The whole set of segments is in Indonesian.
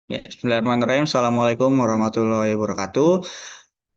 Ya, Bismillahirrahmanirrahim. Assalamualaikum warahmatullahi wabarakatuh.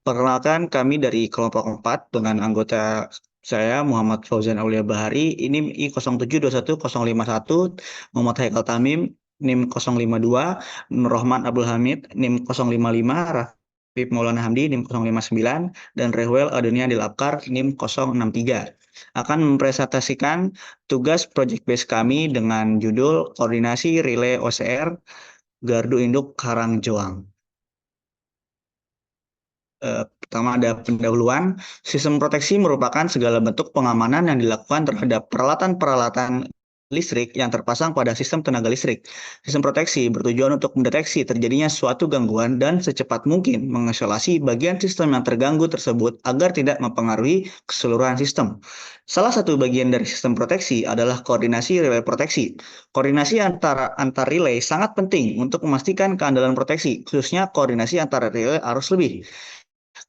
Perkenalkan kami dari kelompok 4 dengan anggota saya Muhammad Fauzan Aulia Bahari. Ini I072101, Muhammad Haikal Tamim, NIM 052, Nur Rahman Abdul Hamid, NIM 055, Rafif Maulana Hamdi, NIM 059, dan Rehwel Adunia Dilapkar, NIM 063. Akan mempresentasikan tugas project base kami dengan judul Koordinasi Relay OCR Gardu Induk Karangjoang. Pertama ada pendahuluan. Sistem proteksi merupakan segala bentuk pengamanan yang dilakukan terhadap peralatan-peralatan listrik yang terpasang pada sistem tenaga listrik. Sistem proteksi bertujuan untuk mendeteksi terjadinya suatu gangguan dan secepat mungkin mengisolasi bagian sistem yang terganggu tersebut agar tidak mempengaruhi keseluruhan sistem. Salah satu bagian dari sistem proteksi adalah koordinasi relay proteksi. Koordinasi antar relay sangat penting untuk memastikan keandalan proteksi, khususnya koordinasi antara relay arus lebih.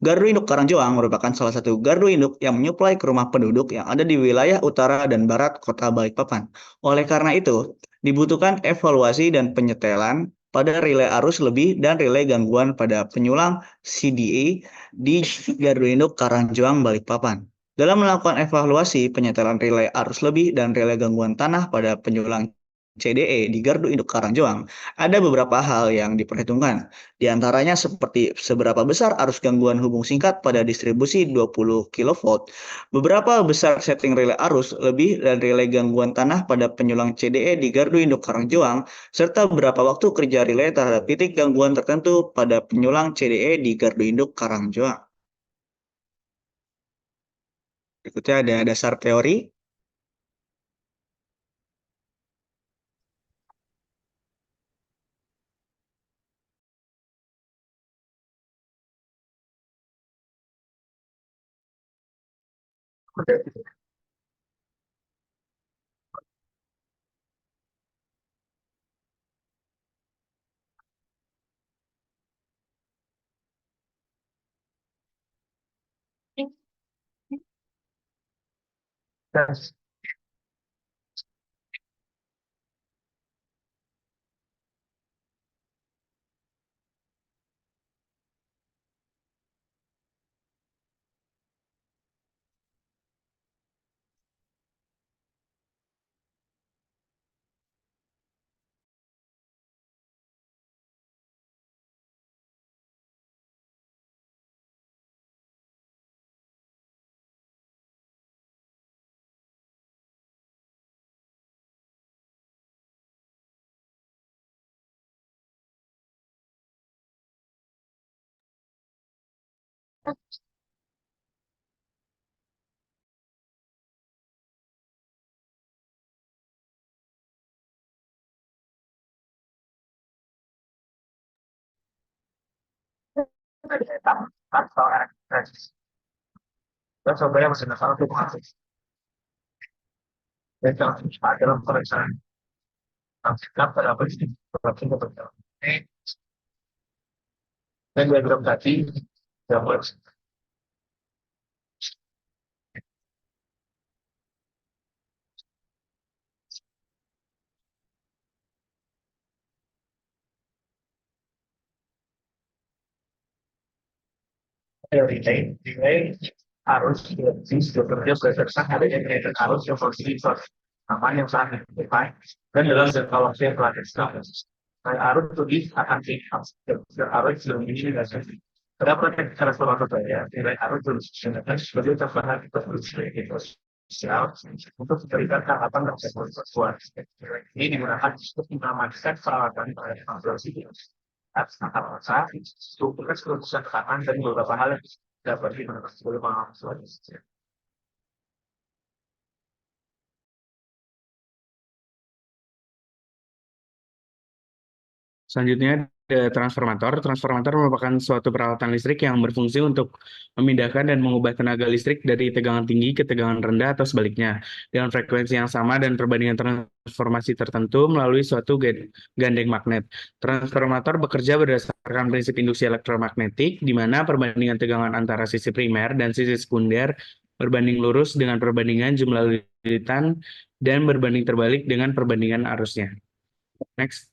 Gardu induk Karangjoang merupakan salah satu gardu induk yang menyuplai ke rumah penduduk yang ada di wilayah utara dan barat kota Balikpapan. Oleh karena itu, dibutuhkan evaluasi dan penyetelan pada relay arus lebih dan relay gangguan pada penyulang CDA di gardu induk Karangjoang Balikpapan. Dalam melakukan evaluasi penyetelan relay arus lebih dan relay gangguan tanah pada penyulang CDE di gardu induk Karangjoang, ada beberapa hal yang diperhitungkan. Di antaranya seperti seberapa besar arus gangguan hubung singkat pada distribusi 20 kV, beberapa besar setting relay arus lebih dan relay gangguan tanah pada penyulang CDE di gardu induk Karangjoang, serta berapa waktu kerja relay terhadap titik gangguan tertentu pada penyulang CDE di gardu induk Karangjoang. Berikutnya ada dasar teori. Dan sebenarnya masih masalah itu dalam perencanaan pada apa sih dan diagram tadi yang delay harus bekerja berdasarkan adanya kenaikan arus yang positif aman yang sangat depan dan dalam jangka waktu yang telah disebut. Arus lebih akan tingkat arus lebih ini dan terdapat transformator daya nilai arus terus sebagai tambahan produksi sosial untuk memberikan harapan dan sesuatu. Ini digunakan untuk mengamankan peralatan produksi atas saat struktur keputusan tekanan dan beberapa hal yang dapat dimanfaatkan oleh mahasiswa. Selanjutnya ada transformator. Transformator merupakan suatu peralatan listrik yang berfungsi untuk memindahkan dan mengubah tenaga listrik dari tegangan tinggi ke tegangan rendah atau sebaliknya dengan frekuensi yang sama dan perbandingan transformasi tertentu melalui suatu gandeng magnet. Transformator bekerja berdasarkan prinsip induksi elektromagnetik, di mana perbandingan tegangan antara sisi primer dan sisi sekunder berbanding lurus dengan perbandingan jumlah lilitan dan berbanding terbalik dengan perbandingan arusnya. Next.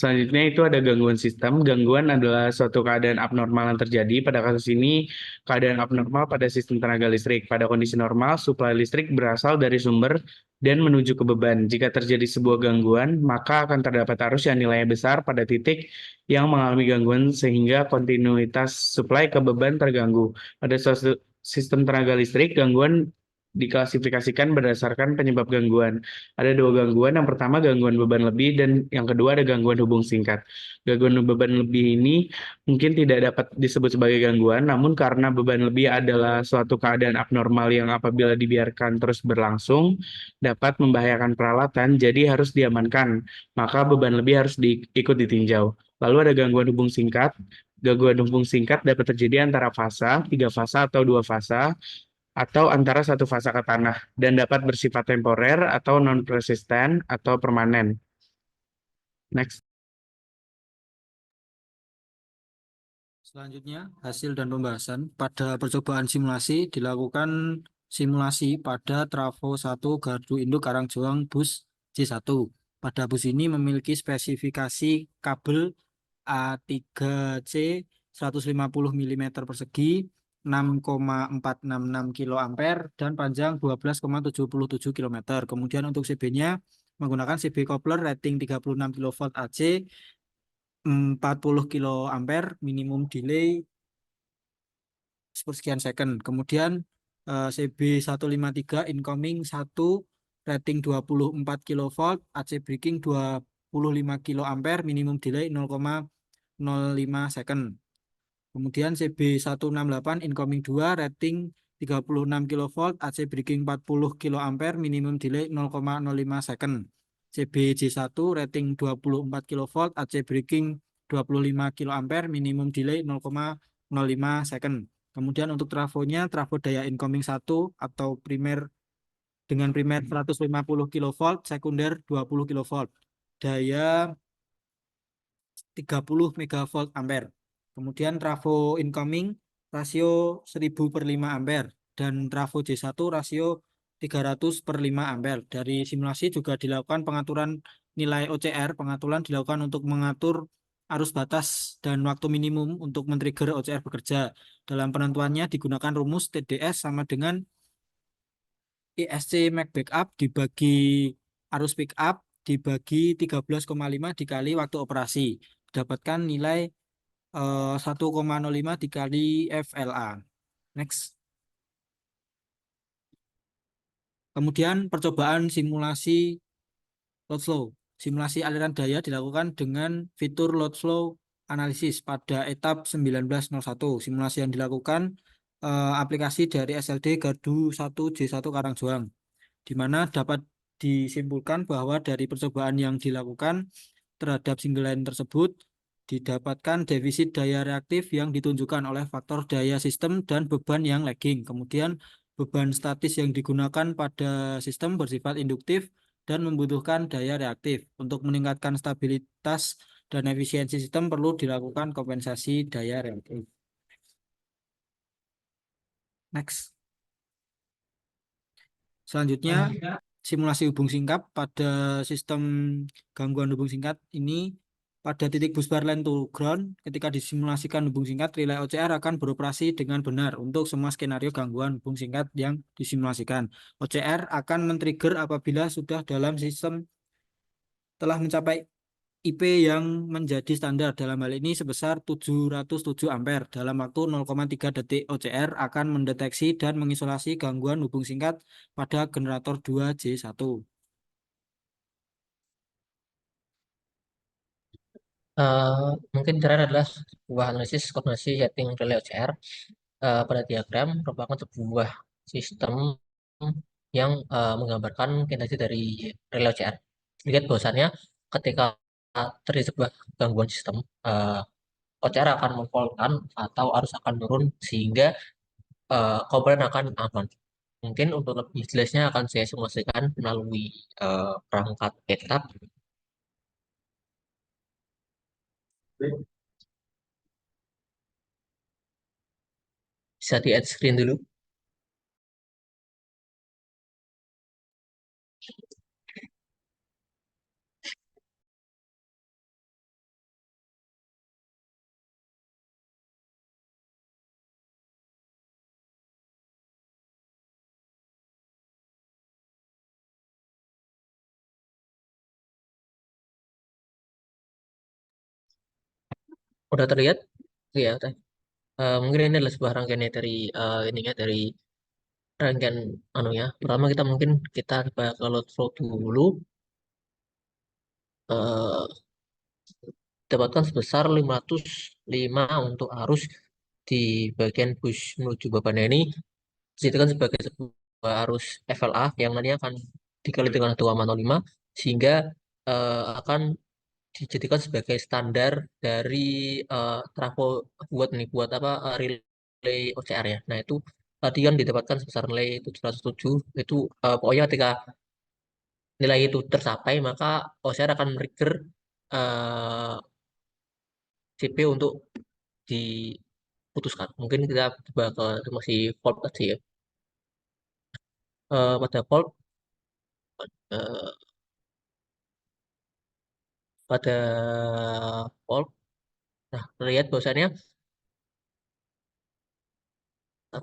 Selanjutnya itu ada gangguan sistem. Gangguan adalah suatu keadaan abnormal yang terjadi. Pada kasus ini, keadaan abnormal pada sistem tenaga listrik. Pada kondisi normal, suplai listrik berasal dari sumber dan menuju ke beban. Jika terjadi sebuah gangguan, maka akan terdapat arus yang nilainya besar pada titik yang mengalami gangguan sehingga kontinuitas suplai ke beban terganggu. Pada suatu sistem tenaga listrik, gangguan diklasifikasikan berdasarkan penyebab gangguan. Ada dua gangguan. Yang pertama gangguan beban lebih dan yang kedua ada gangguan hubung singkat. Gangguan beban lebih ini mungkin tidak dapat disebut sebagai gangguan, namun karena beban lebih adalah suatu keadaan abnormal yang apabila dibiarkan terus berlangsung dapat membahayakan peralatan, jadi harus diamankan. Maka beban lebih harus ikut ditinjau. Lalu ada gangguan hubung singkat. Gangguan hubung singkat dapat terjadi antara fasa, tiga fasa atau dua fasa, atau antara satu fasa ke tanah dan dapat bersifat temporer atau non-persisten atau permanen. Next. Selanjutnya, hasil dan pembahasan. Pada percobaan simulasi dilakukan simulasi pada trafo 1 gardu induk Karangjoang bus J1. Pada bus ini memiliki spesifikasi kabel A3C 150 mm persegi, 6,466 kilo ampere dan panjang 12,77 km. Kemudian untuk CB-nya menggunakan CB coupler rating 36 kV AC, 40 kilo ampere, minimum delay sepersekian second. Kemudian CB 153 incoming 1, rating 24 kilovolt, AC breaking 25 kilo ampere, minimum delay 0,05 second. Kemudian CB 168 incoming 2, rating 36 kilovolt, AC breaking 40 kilo ampere, minimum delay 0,05 second. CB J1 rating 24 kilovolt, AC breaking 25 kilo ampere, minimum delay 0,05 second. Kemudian untuk trafonya, trafo daya incoming 1 atau primer dengan primer 150 kilovolt, sekunder 20 kilovolt. Daya 30 megavolt ampere. Kemudian trafo incoming rasio 1000 per 5 ampere dan trafo J1 rasio 300 per 5 ampere. Dari simulasi juga dilakukan pengaturan nilai OCR. Pengaturan dilakukan untuk mengatur arus batas dan waktu minimum untuk men-trigger OCR bekerja. Dalam penentuannya digunakan rumus TDS sama dengan ISC Max Backup dibagi arus pick up dibagi 13,5 dikali waktu operasi. Dapatkan nilai 1,05 dikali FLA. Next. Kemudian percobaan simulasi load flow. Simulasi aliran daya dilakukan dengan fitur load flow analisis pada etap 1901. Simulasi yang dilakukan aplikasi dari SLD Gardu 1 J1 Karangjoang, di mana dapat disimpulkan bahwa dari percobaan yang dilakukan terhadap single line tersebut didapatkan defisit daya reaktif yang ditunjukkan oleh faktor daya sistem dan beban yang lagging. Kemudian beban statis yang digunakan pada sistem bersifat induktif dan membutuhkan daya reaktif. Untuk meningkatkan stabilitas dan efisiensi sistem perlu dilakukan kompensasi daya reaktif. Next. Selanjutnya, simulasi hubung singkat pada sistem gangguan hubung singkat ini pada titik busbar line to ground. Ketika disimulasikan hubung singkat, relay OCR akan beroperasi dengan benar untuk semua skenario gangguan hubung singkat yang disimulasikan. OCR akan men-trigger apabila sudah dalam sistem telah mencapai IP yang menjadi standar, dalam hal ini sebesar 707 ampere. Dalam waktu 0,3 detik OCR akan mendeteksi dan mengisolasi gangguan hubung singkat pada generator 2J1. Mungkin terakhir adalah sebuah analisis koordinasi setting relay OCR. Pada diagram merupakan sebuah sistem yang menggambarkan kinerja dari relay OCR. Lihat bahwasannya ketika terjadi sebuah gangguan sistem, OCR akan memfaultkan atau arus akan turun sehingga komponen akan aman. Mungkin untuk lebih jelasnya akan saya simulasikan melalui perangkat etap. Bisa di add screen dulu. Udah terlihat? Ya, mungkin ini adalah sebuah rangkaian dari ininya dari rangkaian anunya. Pertama kita coba ke load flow dulu. eh Dapatkan sebesar 505 untuk arus di bagian bus menuju bebannya ini dijadikan sebagai sebuah arus FLA yang nanti akan dikali dengan 2,05 sehingga akan dijadikan sebagai standar dari trafo buat apa relay OCR ya. Nah, itu tadi yang didapatkan sebesar nilai 707 itu pokoknya ketika nilai itu tercapai maka OCR akan trigger eh, CP untuk diputuskan. Mungkin kita coba ke masih fault tadi ya. Pada fault eh, pada fault nah terlihat bahwasannya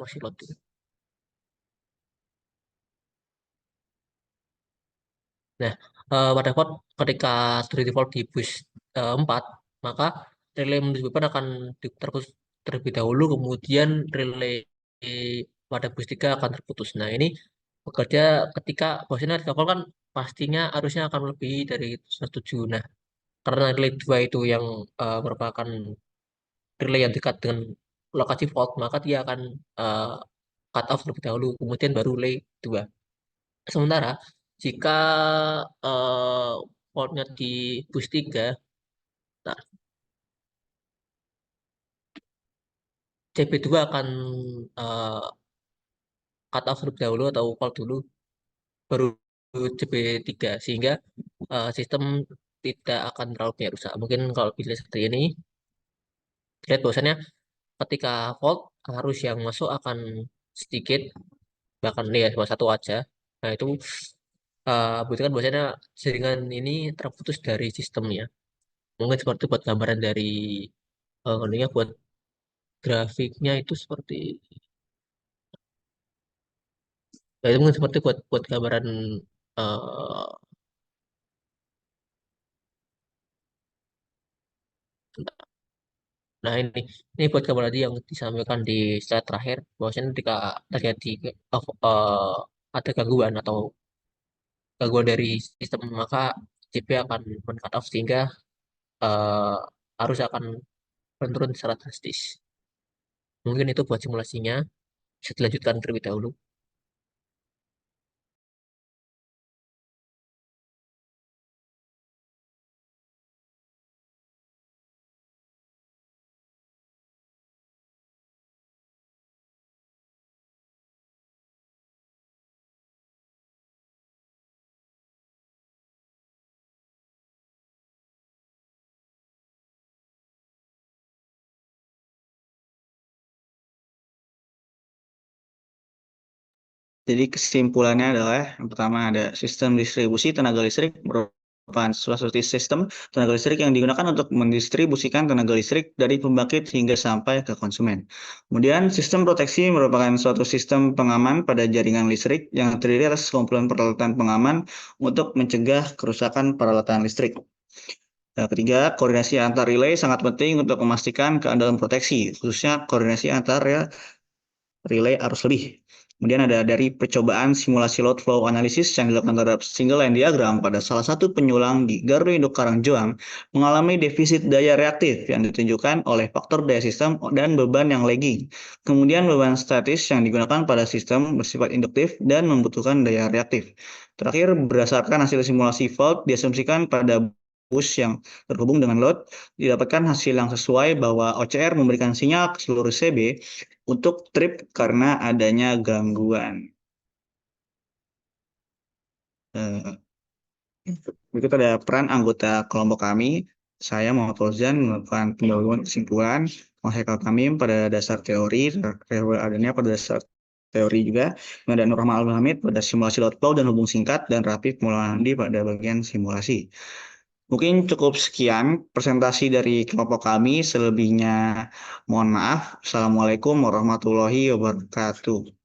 masih loading. Nah, pada fault ketika sudah default di bus 4, maka relay menuju beban akan terputus terlebih dahulu, kemudian relay pada bus 3 akan terputus. Nah, ini bekerja ketika bosnya ketika fault kan pastinya harusnya akan lebih dari 107. Nah, karena relay 2 itu yang merupakan relay yang dekat dengan lokasi fault, maka dia akan eh, cut off terlebih dahulu, kemudian baru relay 2. Sementara jika eh, faultnya di bus 3, nah, CP2 akan eh, cut off terlebih dahulu atau fault dulu, baru CP3 sehingga sistem tidak akan terlalu banyak rusak. Mungkin kalau bisa seperti ini, lihat bahwasannya ketika fault arus yang masuk akan sedikit, bahkan ya cuma satu aja. Nah, itu berarti kan bahwasanya jaringan ini terputus dari sistemnya. Mungkin seperti buat gambaran dari ininya buat grafiknya itu seperti ya itu mungkin seperti buat buat gambaran eh nah ini buat gambar tadi yang disampaikan di slide terakhir bahwasanya ketika terjadi eh, ada gangguan atau gangguan dari sistem maka CP akan men-cut off sehingga eh, arus akan menurun secara drastis. Mungkin itu buat simulasinya. Bisa dilanjutkan terlebih dahulu. Jadi kesimpulannya adalah yang pertama ada sistem distribusi tenaga listrik merupakan suatu sistem tenaga listrik yang digunakan untuk mendistribusikan tenaga listrik dari pembangkit hingga sampai ke konsumen. Kemudian sistem proteksi merupakan suatu sistem pengaman pada jaringan listrik yang terdiri atas kumpulan peralatan pengaman untuk mencegah kerusakan peralatan listrik. Ketiga, koordinasi antar relay sangat penting untuk memastikan keandalan proteksi, khususnya koordinasi antar relay arus lebih. Kemudian ada dari percobaan simulasi load flow analysis yang dilakukan terhadap single line diagram pada salah satu penyulang di Gardu Induk Karangjoang mengalami defisit daya reaktif yang ditunjukkan oleh faktor daya sistem dan beban yang lagging. Kemudian beban statis yang digunakan pada sistem bersifat induktif dan membutuhkan daya reaktif. Terakhir, berdasarkan hasil simulasi fault diasumsikan pada bus yang terhubung dengan load, didapatkan hasil yang sesuai bahwa OCR memberikan sinyal ke seluruh CB untuk trip karena adanya gangguan. Eh, Berikut ada peran anggota kelompok kami. Saya Muhammad Fauzan melakukan pendahuluan kesimpulan, Haikal Tamim pada dasar teori, Rewel Adania pada dasar teori juga, dan Nur Rahman Al-Hamid pada simulasi load flow dan hubung singkat, dan Rafif Maulana pada bagian simulasi. Mungkin cukup sekian presentasi dari kelompok kami. Selebihnya mohon maaf. Assalamualaikum warahmatullahi wabarakatuh.